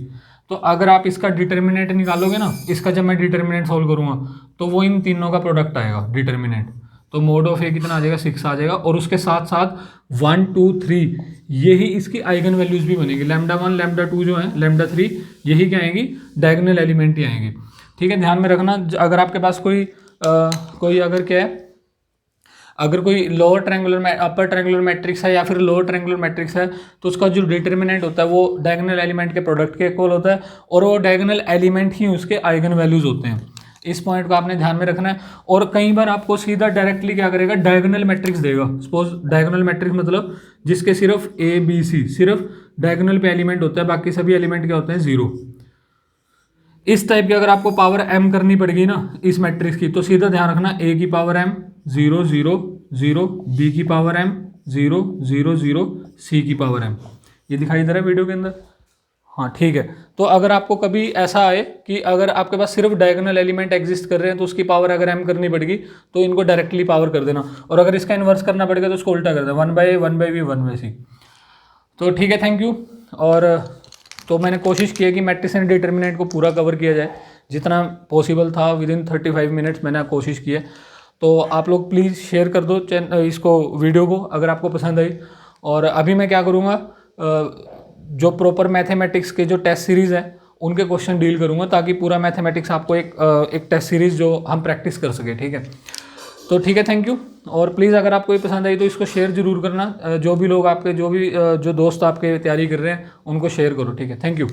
तो अगर आप इसका डिटर्मिनेंट निकालोगे ना, इसका जब मैं डिटर्मिनेंट सॉल्व करूंगा तो वो इन तीनों का प्रोडक्ट आएगा डिटर्मिनेंट। तो मोड ऑफ ए कितना आ जाएगा? 6 आ जाएगा। और उसके साथ साथ 1 2 3 यही इसकी आइगन वैल्यूज भी बनेगी। लैम्डा 1 लैम्डा 2 जो है, लैम्डा 3 यही क्या आएंगी? डायगोनल एलिमेंट ही आएंगी, ठीक है। ध्यान में रखना अगर आपके पास कोई अगर क्या है, अगर कोई लोअर ट्रायंगुलर में अपर ट्रायंगुलर मैट्रिक्स है या फिर लोअर ट्रायंगुलर मैट्रिक्स है तो उसका जो डिटर्मिनेंट होता है वो डायगोनल एलिमेंट के प्रोडक्ट के इक्वल होता है और वो डायगोनल एलिमेंट ही उसके आइगन वैल्यूज होते हैं। इस पॉइंट को आपने ध्यान में रखना है। और कई बार आपको सीधा डायरेक्टली क्या करेगा? डायगोनल मैट्रिक्स देगा। सपोज डायगोनल मैट्रिक्स मतलब जिसके सिर्फ ए बी सी सिर्फ डायगोनल पे एलिमेंट होता है, बाकी सभी एलिमेंट क्या होते हैं? 0। इस टाइप की अगर आपको पावर m करनी पड़ेगी ना इस मैट्रिक्स की, तो सीधा ध्यान रखना a की पावर m 0 0 0, b की पावर m 0 0 0, c की पावर m। ये दिखाई दे रहा है वीडियो के अंदर? हाँ, ठीक है। तो अगर आपको कभी ऐसा आए कि अगर आपके पास सिर्फ डायगोनल एलिमेंट एग्जिस्ट कर रहे हैं तो उसकी पावर अगर m करनी पड़ेगी तो इनको डायरेक्टली पावर कर देना, और अगर इसका इन्वर्स करना पड़ेगा तो उसको उल्टा कर देना, 1/a 1/b 1/c। तो ठीक है, थैंक यू। और तो मैंने कोशिश की है कि मैट्रिक्स एंड डिटर्मिनेंट को पूरा कवर किया जाए, जितना पॉसिबल था विदिन 35 मिनट्स मैंने कोशिश की है। तो आप लोग प्लीज़ शेयर कर दो इसको वीडियो को अगर आपको पसंद आई। और अभी मैं क्या करूँगा, जो प्रॉपर मैथमेटिक्स के जो टेस्ट सीरीज़ है उनके क्वेश्चन डील करूँगा, ताकि पूरा मैथमेटिक्स आपको एक टेस्ट सीरीज़ जो हम प्रैक्टिस कर सके, ठीक है। तो ठीक है, थैंक यू। और प्लीज़ अगर आपको ये पसंद आई तो इसको शेयर जरूर करना। जो भी लोग आपके जो दोस्त आपके तैयारी कर रहे हैं उनको शेयर करो, ठीक है। Thank you.